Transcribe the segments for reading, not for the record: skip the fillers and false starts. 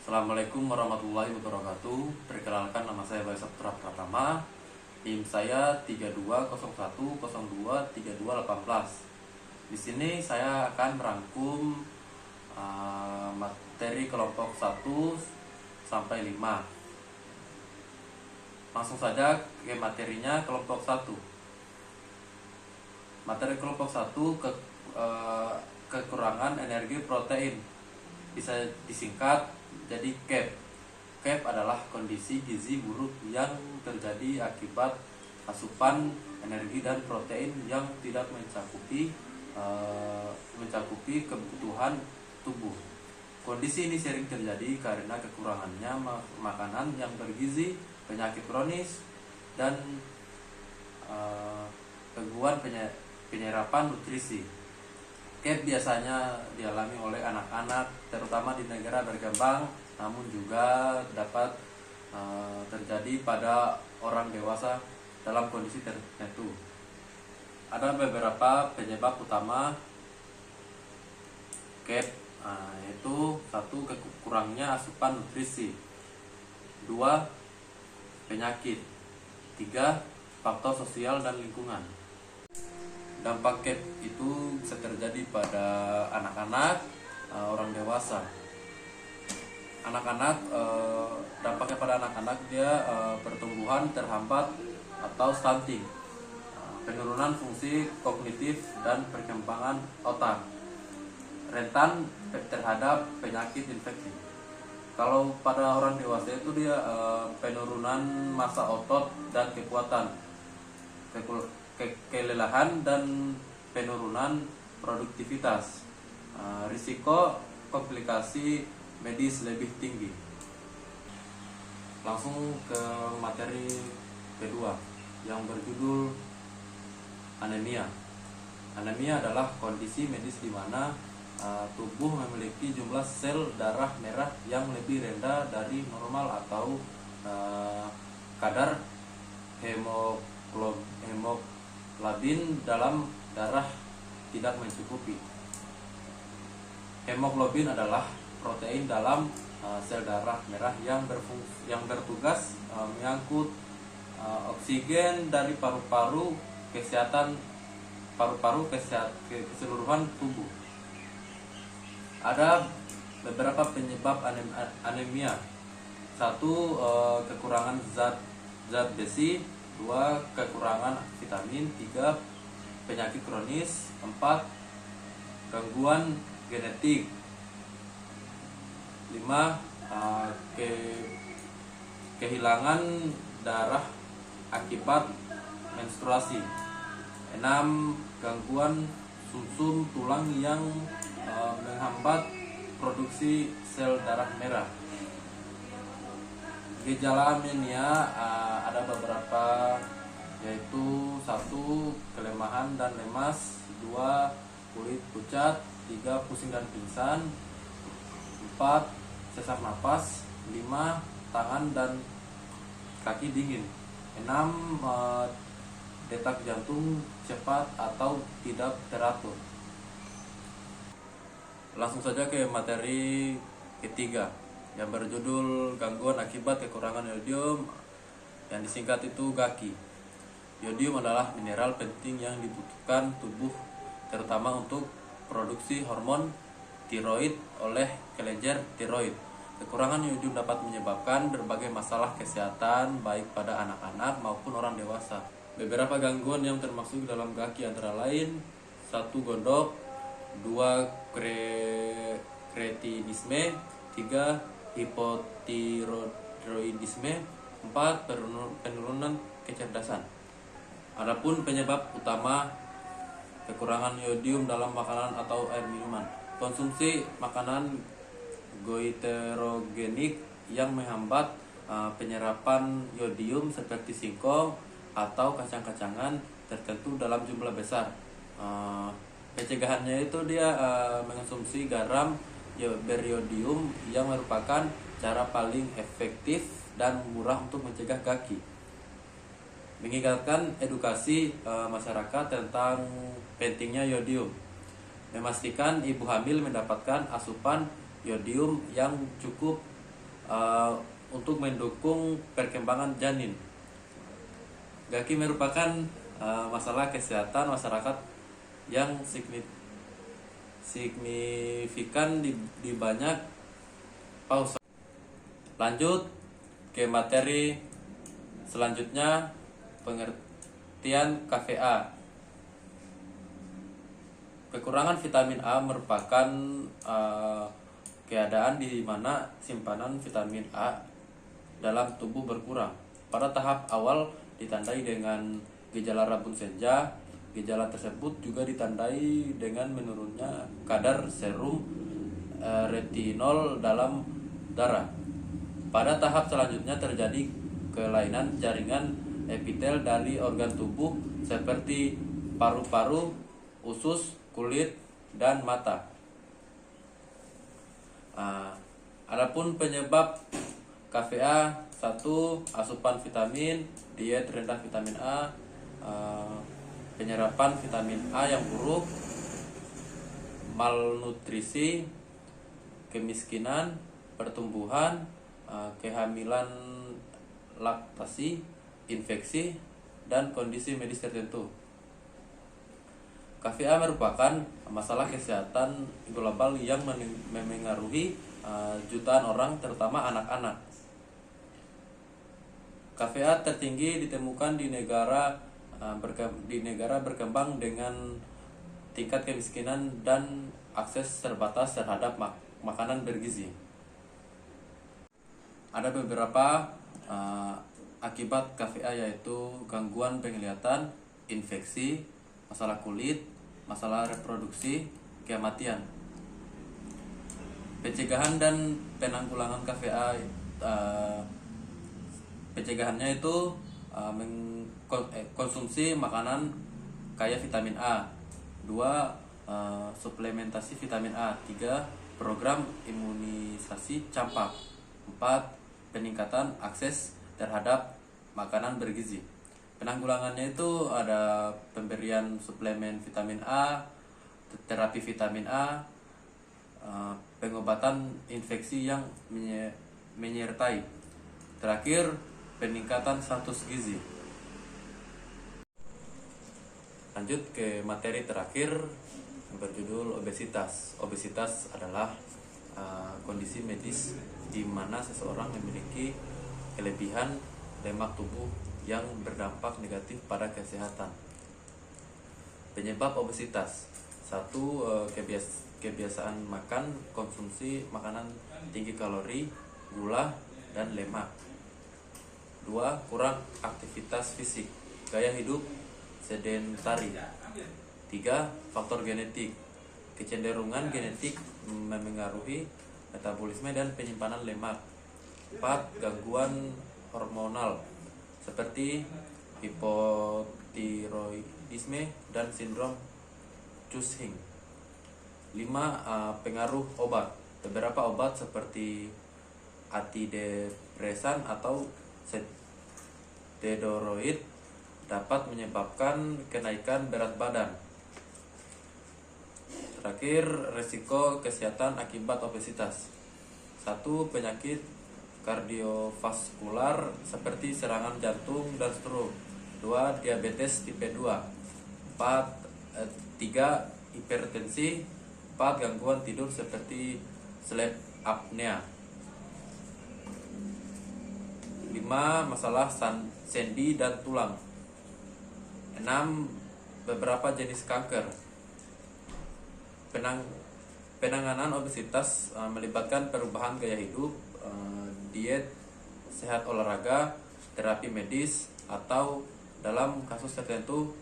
Assalamualaikum warahmatullahi wabarakatuh. Perkenalkan, nama saya Bayu Saputra Pratama. NIM saya 3201023218. Di sini saya akan merangkum materi kelompok 1 sampai 5. Langsung saja ke materinya. Kelompok 1. Materi kelompok 1 kekurangan energi protein, bisa disingkat jadi KEP. KEP adalah kondisi gizi buruk yang terjadi akibat asupan energi dan protein yang tidak mencakupi kebutuhan tubuh. Kondisi ini sering terjadi karena kekurangannya makanan yang bergizi, penyakit kronis, dan gangguan penyerapan nutrisi. KEP biasanya dialami oleh anak-anak, terutama di negara berkembang, namun juga dapat terjadi pada orang dewasa dalam kondisi tertentu. Ada beberapa penyebab utama KEP, yaitu 1. Kurangnya asupan nutrisi. 2. Penyakit. 3. Faktor sosial dan lingkungan. Dampak KEP itu bisa terjadi pada anak-anak, orang dewasa. Anak-anak, dampaknya pada anak-anak dia pertumbuhan terhambat atau stunting, penurunan fungsi kognitif dan perkembangan otak, rentan terhadap penyakit infeksi. Kalau pada orang dewasa itu dia penurunan massa otot dan kekuatan, kelelahan dan penurunan produktivitas, risiko komplikasi medis lebih tinggi. Langsung ke materi kedua yang berjudul anemia. Anemia adalah kondisi medis di mana tubuh memiliki jumlah sel darah merah yang lebih rendah dari normal atau kadar hemoglobin dalam darah tidak mencukupi. Hemoglobin adalah protein dalam sel darah merah yang bertugas mengangkut oksigen dari paru-paru keseluruhan tubuh. Ada beberapa penyebab anemia. 1. Kekurangan zat besi. 2. Kekurangan vitamin. 3. Penyakit kronis. 4. Gangguan genetik. 5. Kehilangan darah akibat menstruasi. 6. Gangguan sumsum tulang yang menghambat produksi sel darah merah. Gejala anemia ada beberapa, yaitu 1. Kelemahan dan lemas. 2. Kulit pucat. 3. Pusing dan pingsan. 4. Sesak napas. 5. Tangan dan kaki dingin. 6. Detak jantung cepat atau tidak teratur. Langsung saja ke materi ketiga yang berjudul gangguan akibat kekurangan yodium, yang disingkat itu GAKI. Yodium adalah mineral penting yang dibutuhkan tubuh terutama untuk produksi hormon tiroid oleh kelenjar tiroid. Kekurangan yodium dapat menyebabkan berbagai masalah kesehatan baik pada anak-anak maupun orang dewasa. Beberapa gangguan yang termasuk dalam GAKI antara lain: 1. Gondok. 2. Kretinisme. 3. Hipotiroidisme. 4. Penurunan kecerdasan. Adapun penyebab utama kekurangan yodium dalam makanan atau air minuman: konsumsi makanan goiterogenik yang menghambat penyerapan yodium seperti singkong atau kacang-kacangan tertentu dalam jumlah besar. Pencegahannya itu dia mengonsumsi garam beriodium yang merupakan cara paling efektif dan murah untuk mencegah GAKI. Mengingatkan edukasi masyarakat tentang pentingnya yodium. Memastikan ibu hamil mendapatkan asupan yodium yang cukup uh, untuk mendukung perkembangan janin. Gaki merupakan masalah kesehatan masyarakat yang signifikan di banyak paus. Lanjut ke materi selanjutnya, pengertian KVA. Kekurangan vitamin A merupakan keadaan di mana simpanan vitamin A dalam tubuh berkurang. Pada tahap awal ditandai dengan gejala rabun senja. Gejala tersebut juga ditandai dengan menurunnya kadar serum retinol dalam darah. Pada tahap selanjutnya terjadi kelainan jaringan epitel dari organ tubuh seperti paru-paru, usus, kulit, dan mata. Adapun penyebab KVA: 1. Asupan vitamin, diet rendah vitamin A, penyerapan vitamin A yang buruk, malnutrisi, kemiskinan, pertumbuhan, kehamilan, laktasi, infeksi, dan kondisi medis tertentu. KVA merupakan masalah kesehatan global yang memengaruhi jutaan orang, terutama anak-anak. KVA tertinggi ditemukan di negara berkembang dengan tingkat kemiskinan dan akses terbatas terhadap makanan bergizi. Ada beberapa akibat KVA, yaitu gangguan penglihatan, infeksi, masalah kulit, masalah reproduksi, kematian. Pencegahan dan penanggulangan KVA, pencegahannya itu konsumsi makanan kaya vitamin A. 2. Suplementasi vitamin A. 3. Program imunisasi campak. 4. Peningkatan akses terhadap makanan bergizi. Penanggulangannya itu ada pemberian suplemen vitamin A, terapi vitamin A, pengobatan infeksi yang menyertai. Terakhir, peningkatan status gizi. Lanjut ke materi terakhir yang berjudul obesitas. Obesitas adalah kondisi medis di mana seseorang memiliki kelebihan lemak tubuh yang berdampak negatif pada kesehatan. Penyebab obesitas: 1. Kebiasaan makan, konsumsi makanan tinggi kalori, gula, dan lemak. 2. Kurang aktivitas fisik, gaya hidup sedentari. 3. Faktor genetik. Kecenderungan genetik memengaruhi metabolisme dan penyimpanan lemak. 4. Gangguan hormonal seperti hipotiroidisme dan sindrom Cushing. 5. Pengaruh obat. Beberapa obat seperti antidepresan atau steroid dapat menyebabkan kenaikan berat badan. Terakhir, resiko kesehatan akibat obesitas. 1. Penyakit kardiovaskular seperti serangan jantung dan stroke. 2. Diabetes tipe 2. 3. Hipertensi. 4. Gangguan tidur seperti sleep apnea. 5. Masalah sendi dan tulang. 6. Beberapa jenis kanker. Penanganan obesitas melibatkan perubahan gaya hidup, diet sehat, olahraga, terapi medis, atau dalam kasus tertentu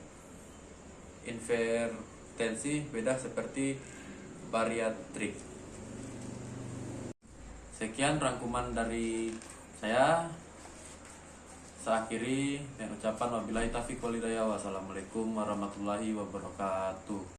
intervensi beda seperti bariatrik. Sekian rangkuman dari saya. Saya akhiri dengan ucapan wabillahi taufiq wal hidayah. Wassalamualaikum warahmatullahi wabarakatuh.